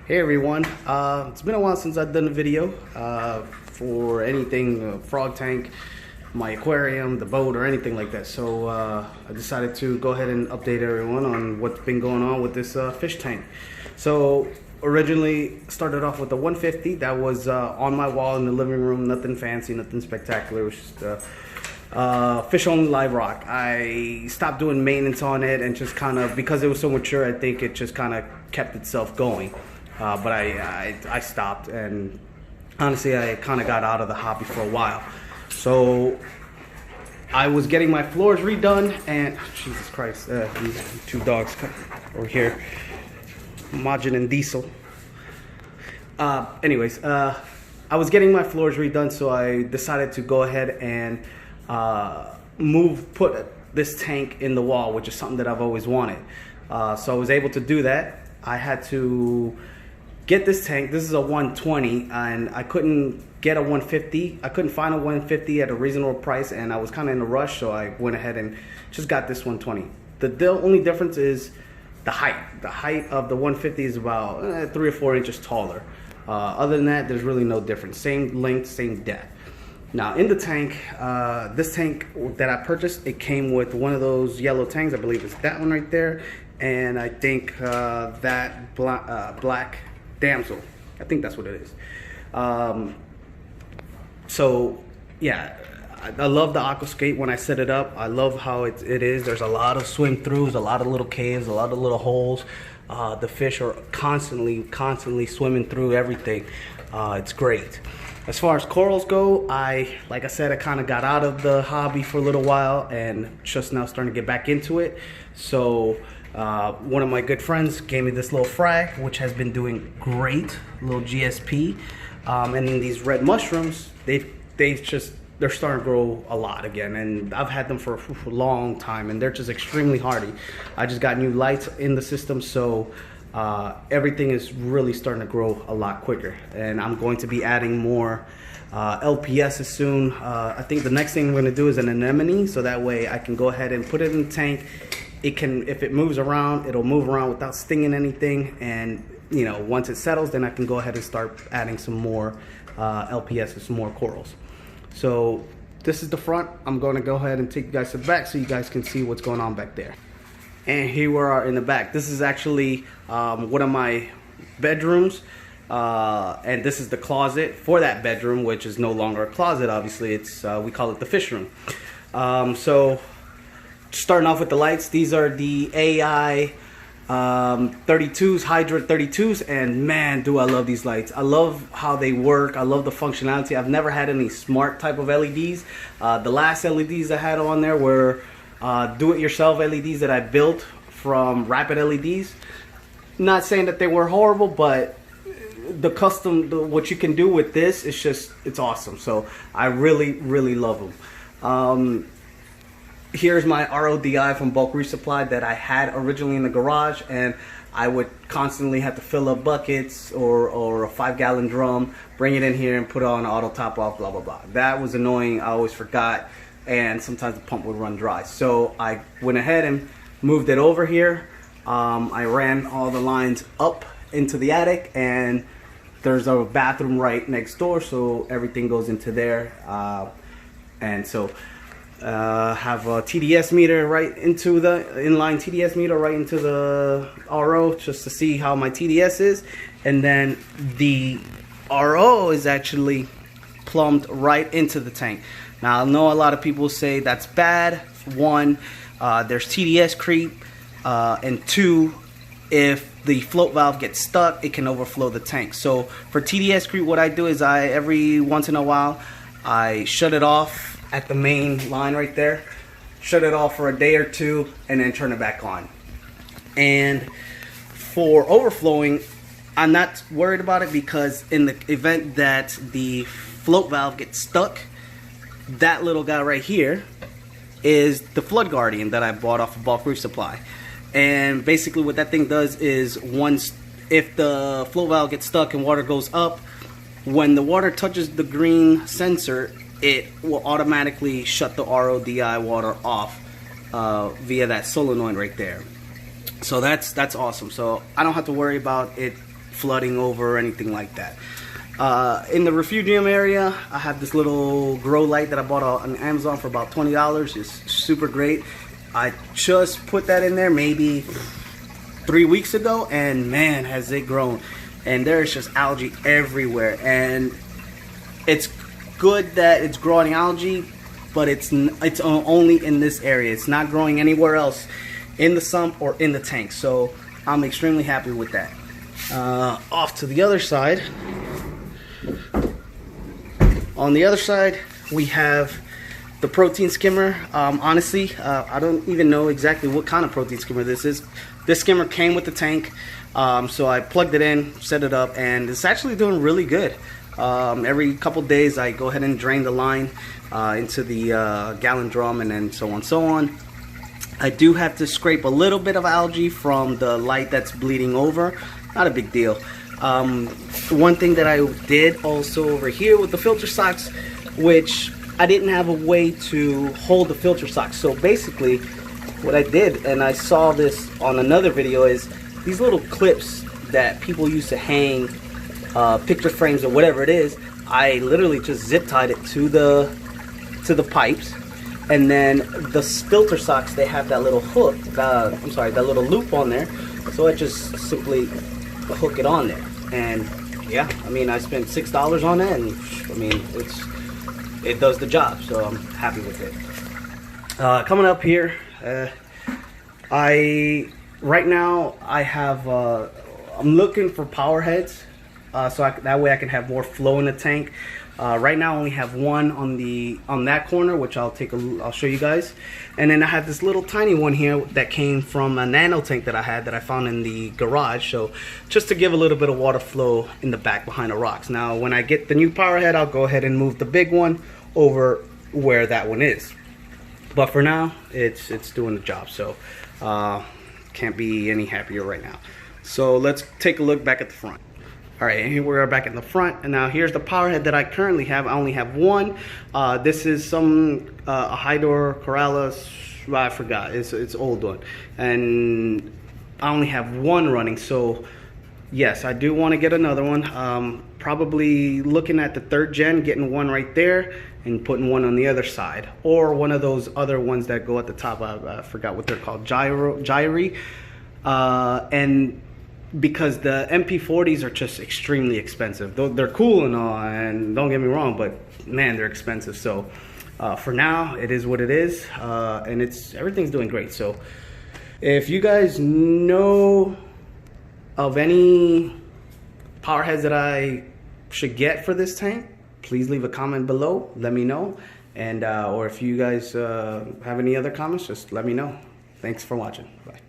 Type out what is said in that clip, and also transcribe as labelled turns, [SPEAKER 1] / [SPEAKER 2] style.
[SPEAKER 1] Hey everyone, it's been a while since I've done a video for anything, frog tank, my aquarium, the boat, or anything like that. So I decided to go ahead and update everyone on what's been going on with this fish tank. So originally started off with the 150 that was on my wall in the living room, nothing fancy, nothing spectacular. It was just fish only live rock. I stopped doing maintenance on it and just kind of, because it was so mature, I think it just kind of kept itself going. But I stopped, and honestly I kind of got out of the hobby for a while. So I was getting my floors redone, and Jesus Christ, these two dogs over here, Majin and Diesel. Anyways, I was getting my floors redone, so I decided to go ahead and put this tank in the wall, which is something that I've always wanted. So I was able to do that. I had to get this tank. This is a 120, and I couldn't get a 150. I couldn't find a 150 at a reasonable price, and I was kind of in a rush, so I went ahead and just got this 120. The only difference is the height. The height of the 150 is about 3 or 4 inches taller. Other than that, there's really no difference. Same length, same depth. Now in the tank, this tank that I purchased, it came with one of those yellow tanks. I believe it's that one right there, and I think that black damsel, I think that's what it is. So yeah, I love the aquascape when I set it up. I love how it is. There's a lot of swim throughs, a lot of little caves, a lot of little holes. The fish are constantly swimming through everything. It's great. As far as corals go, like I said, I kind of got out of the hobby for a little while and just now starting to get back into it. So one of my good friends gave me this little frag, which has been doing great, little GSP. And then these red mushrooms, they're starting to grow a lot again, and I've had them for a long time, and they're just extremely hardy. I just got new lights in the system, so everything is really starting to grow a lot quicker, and I'm going to be adding more LPSs soon. I think the next thing I'm going to do is an anemone, so that way I can go ahead and put it in the tank. It can, if it moves around, it'll move around without stinging anything, and you know, once it settles, then I can go ahead and start adding some more LPSs, some more corals. So this is the front. I'm going to go ahead and take you guys to the back so you guys can see what's going on back there. And here we are in the back. This is actually one of my bedrooms, and this is the closet for that bedroom, which is no longer a closet. Obviously, it's we call it the fish room. So starting off with the lights, these are the AI 32s, Hydra 32s, and man, do I love these lights. I love how they work. I love the functionality. I've never had any smart type of LEDs. The last LEDs I had on there were do-it-yourself LEDs that I built from Rapid LEDs. Not saying that they were horrible, but the what you can do with this is just, it's awesome. So I really love them. Here's my RODI from Bulk Resupply that I had originally in the garage, and I would constantly have to fill up buckets or a 5-gallon drum, bring it in here and put it on auto top off, blah blah blah. That was annoying. I always forgot, and sometimes the pump would run dry. So I went ahead and moved it over here. I ran all the lines up into the attic, and there's a bathroom right next door, so everything goes into there. And so have a TDS meter right into the inline TDS meter right into the RO, just to see how my TDS is, and then the RO is actually plumbed right into the tank. Now I know a lot of people say that's bad. One, there's TDS creep, and two, if the float valve gets stuck, it can overflow the tank. So for TDS creep, what I do is every once in a while I shut it off at the main line right there, shut it off for a day or two, and then turn it back on. And for overflowing, I'm not worried about it, because in the event that the float valve gets stuck, that little guy right here is the flood guardian that I bought off of Bulk Resupply. And basically what that thing does is, if the float valve gets stuck and water goes up, when the water touches the green sensor, it will automatically shut the RODI water off via that solenoid right there. So that's awesome. So I don't have to worry about it flooding over or anything like that. In the refugium area, I have this little grow light that I bought on Amazon for about $20. It's super great. I just put that in there maybe 3 weeks ago, and man, has it grown. And there's just algae everywhere, and it's good that it's growing algae, but it's only in this area. It's not growing anywhere else in the sump or in the tank, so I'm extremely happy with that. Off to the other side. On the other side, we have the protein skimmer. Honestly, I don't even know exactly what kind of protein skimmer this is. This skimmer came with the tank, so I plugged it in, set it up, and it's actually doing really good. Every couple days I go ahead and drain the line into the gallon drum, and then so on and so on. I do have to scrape a little bit of algae from the light that's bleeding over. Not a big deal. One thing that I did also over here with the filter socks, which I didn't have a way to hold the filter socks. So basically what I did, and I saw this on another video, is these little clips that people use to hang picture frames or whatever it is. I literally just zip tied it to the pipes, and then the filter socks, they have that little hook, that little loop on there, so I just simply hook it on there. And yeah, I mean, I spent $6 on it, and I mean, it does the job, so I'm happy with it. Coming up here, right now I have I'm looking for power heads, so that way I can have more flow in the tank. Right now I only have one on that corner, which I'll show you guys. And then I have this little tiny one here that came from a nano tank that I found in the garage. So just to give a little bit of water flow in the back behind the rocks. Now when I get the new power head, I'll go ahead and move the big one over where that one is. But for now, it's doing the job. So can't be any happier right now. So let's take a look back at the front. All right, and here we are back in the front, and now here's the power head that I currently have. I only have one. This is some a Hydor Corrales, I forgot, it's old one, and I only have one running. So yes, I do want to get another one. Probably looking at the 3rd gen, getting one right there and putting one on the other side, or one of those other ones that go at the top. I forgot what they're called, gyri, and because the MP40s are just extremely expensive. They're cool and all, and don't get me wrong, but man, they're expensive. So for now, it is what it is, and everything's doing great. So if you guys know of any power heads that I should get for this tank, please leave a comment below, let me know. And or if you guys have any other comments, just let me know. Thanks for watching. Bye.